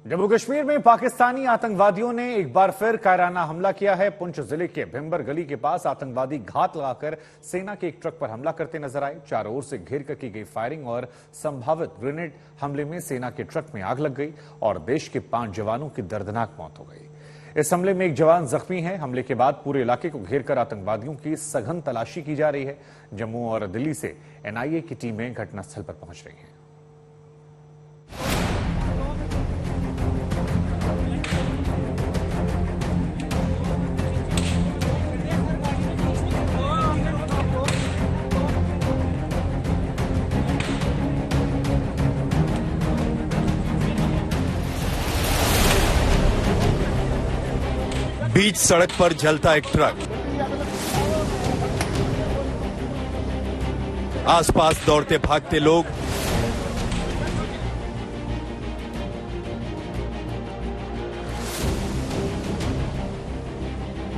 जम्मू कश्मीर में पाकिस्तानी आतंकवादियों ने एक बार फिर कायराना हमला किया है। पुंछ जिले के भिम्बर गली के पास आतंकवादी घात लगाकर सेना के एक ट्रक पर हमला करते नजर आए। चारों ओर से घेर कर की गई फायरिंग और संभावित ग्रेनेड हमले में सेना के ट्रक में आग लग गई और देश के 5 जवानों की दर्दनाक मौत हो गई। इस हमले में एक जवान जख्मी है। हमले के बाद पूरे इलाके को घेर कर आतंकवादियों की सघन तलाशी की जा रही है। जम्मू और दिल्ली से एनआईए की टीमें घटनास्थल पर पहुंच रही हैं। बीच सड़क पर जलता एक ट्रक, आसपास दौड़ते भागते लोग,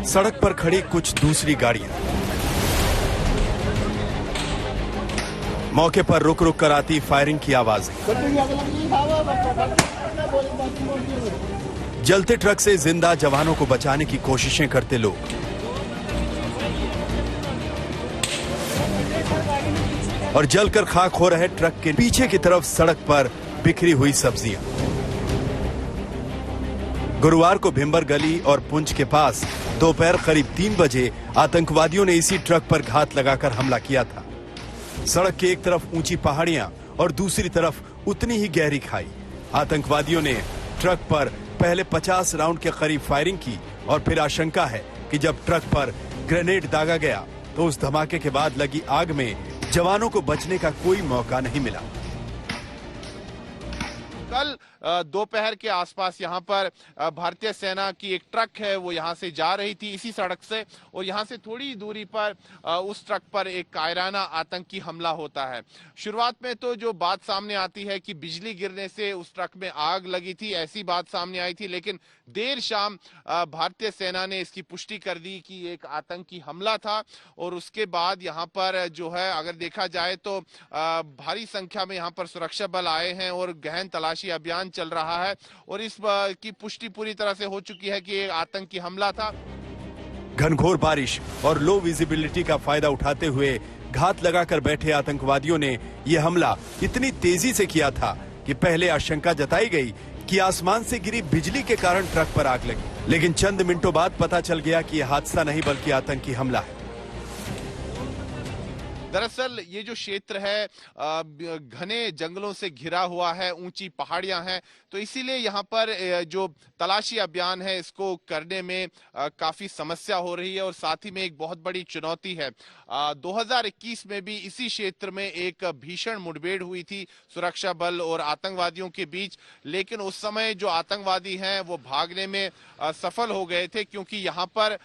सड़क पर खड़ी कुछ दूसरी गाड़ियां, मौके पर रुक रुक कर आती फायरिंग की आवाजें। जलते ट्रक से जिंदा जवानों को बचाने की कोशिशें करते लोग। और जलकर खाक हो रहे ट्रक के पीछे की तरफ सड़क पर बिखरी हुई सब्जियां। गुरुवार को भिम्बर गली और पुंछ के पास दोपहर करीब 3 बजे आतंकवादियों ने इसी ट्रक पर घात लगाकर हमला किया था। सड़क के एक तरफ ऊंची पहाड़ियां और दूसरी तरफ उतनी ही गहरी खाई। आतंकवादियों ने ट्रक पर पहले 50 राउंड के करीब फायरिंग की और फिर आशंका है कि जब ट्रक पर ग्रेनेड दागा गया तो उस धमाके के बाद लगी आग में जवानों को बचने का कोई मौका नहीं मिला। कल दोपहर के आसपास यहाँ पर भारतीय सेना की एक ट्रक है, वो यहाँ से जा रही थी इसी सड़क से, और यहाँ से थोड़ी दूरी पर उस ट्रक पर एक कायराना आतंकी हमला होता है। शुरुआत में तो जो बात सामने आती है कि बिजली गिरने से उस ट्रक में आग लगी थी, ऐसी बात सामने आई थी, लेकिन देर शाम भारतीय सेना ने इसकी पुष्टि कर दी कि एक आतंकी हमला था। और उसके बाद यहाँ पर जो है अगर देखा जाए तो भारी संख्या में यहाँ पर सुरक्षा बल आए हैं और गहन तलाशी अभियान चल रहा है और इस की पुष्टि पूरी तरह से हो चुकी है कि एक आतंकी हमला था। घनघोर बारिश और लो विजिबिलिटी का फायदा उठाते हुए घात लगाकर बैठे आतंकवादियों ने यह हमला इतनी तेजी से किया था कि पहले आशंका जताई गई कि आसमान से गिरी बिजली के कारण ट्रक पर आग लगी, लेकिन चंद मिनटों बाद पता चल गया कि यह हादसा नहीं बल्कि आतंकी हमला है। दरअसल ये जो क्षेत्र है घने जंगलों से घिरा हुआ है, ऊंची पहाड़ियां हैं, तो इसीलिए यहाँ पर जो तलाशी अभियान है इसको करने में काफी समस्या हो रही है और साथ ही में एक बहुत बड़ी चुनौती है। 2021 में भी इसी क्षेत्र में एक भीषण मुठभेड़ हुई थी सुरक्षा बल और आतंकवादियों के बीच, लेकिन उस समय जो आतंकवादी हैं वो भागने में सफल हो गए थे क्योंकि यहाँ पर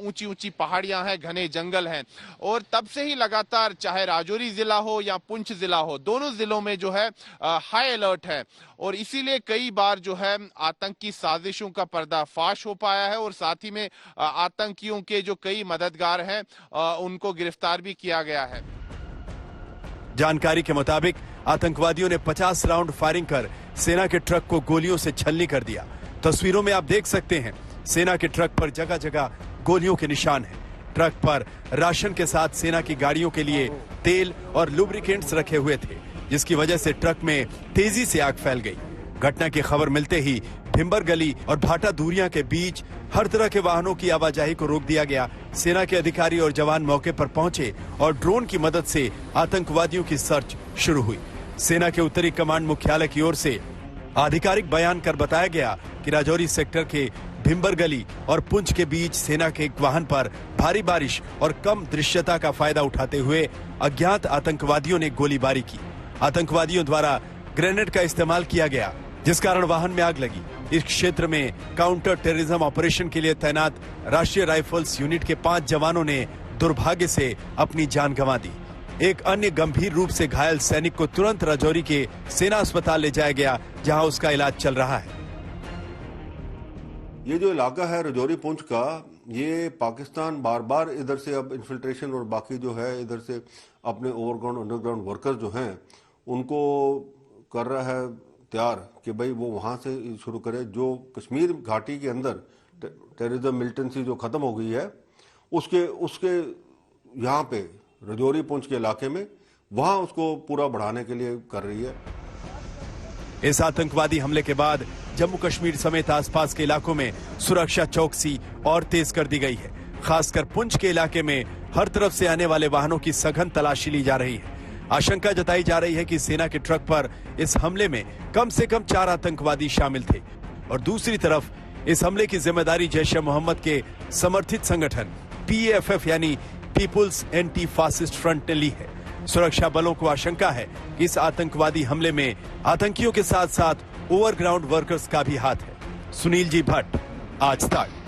ऊंची ऊंची पहाड़ियां हैं, घने जंगल हैं। और तब से ही लगातार चाहे राजौरी जिला हो या पुंछ जिला हो, दोनों जिलों में जो है हाई अलर्ट है और इसीलिए कई बार जो है आतंकी साजिशों का पर्दाफाश हो पाया है और साथ ही में आतंकियों के जो कई मददगार हैं उनको गिरफ्तार भी किया गया है। जानकारी के मुताबिक आतंकवादियों ने 50 राउंड फायरिंग कर सेना के ट्रक को गोलियों से छलनी कर दिया। तस्वीरों में आप देख सकते हैं सेना के ट्रक पर जगह जगह गोलियों के निशान हैं। ट्रक पर राशन के साथ सेना की गाड़ियों के लिए तेल और लुब्रिकेंट्स रखे हुए थे, जिसकी वजह से ट्रक में तेजी से आग फैल गई। घटना की खबर मिलते ही भिम्बर गली और भाटा दूरियां के बीच हर तरह के वाहनों की आवाजाही को रोक दिया गया। सेना के अधिकारी और जवान मौके पर पहुंचे और ड्रोन की मदद से आतंकवादियों की सर्च शुरू हुई। सेना के उत्तरी कमांड मुख्यालय की ओर से आधिकारिक बयान कर बताया गया कि राजौरी सेक्टर के भिम्बर गली और पुंछ के बीच सेना के एक वाहन पर भारी बारिश और कम दृश्यता का फायदा उठाते हुए अज्ञात आतंकवादियों ने गोलीबारी की। आतंकवादियों द्वारा ग्रेनेड का इस्तेमाल किया गया, जिस कारण वाहन में आग लगी। इस क्षेत्र में काउंटर टेररिज्म ऑपरेशन के लिए तैनात राष्ट्रीय राइफल्स यूनिट के 5 जवानों ने दुर्भाग्य से अपनी जान गंवा दी। एक अन्य गंभीर रूप से घायल सैनिक को तुरंत राजौरी के सेना अस्पताल ले जाया गया, जहां उसका इलाज चल रहा है। ये जो इलाका है राजौरी पुंछ का, ये पाकिस्तान बार बार इधर से अब इन्फिल्ट्रेशन और बाकी जो है इधर से अपने ओवरग्राउंड अंडरग्राउंड वर्कर्स जो हैं उनको कर रहा है इख्तियार कि भाई वो वहाँ से शुरू करे। जो कश्मीर घाटी के अंदर टेररिज्म मिलिटेंसी जो ख़त्म हो गई है उसके यहाँ पे रजौरी पुंछ के इलाके में वहाँ उसको पूरा बढ़ाने के लिए कर रही है। इस आतंकवादी हमले के बाद जम्मू कश्मीर समेत आसपास के इलाकों में सुरक्षा चौकसी और तेज कर दी गई है। खासकर पुंछ के इलाके में हर तरफ से आने वाले वाहनों की सघन तलाशी ली जा रही है। आशंका जताई जा रही है कि सेना के ट्रक पर इस हमले में कम से कम 4 आतंकवादी शामिल थे और दूसरी तरफ इस हमले की जिम्मेदारी जैश ए मोहम्मद के समर्थित संगठन PAFF यानी पीपुल्स एंटी फासिस्ट फ्रंट ने ली है। सुरक्षा बलों को आशंका है कि इस आतंकवादी हमले में आतंकियों के साथ साथ ओवरग्राउंड वर्कर्स का भी हाथ है। सुनील जी भट्ट, आज तक।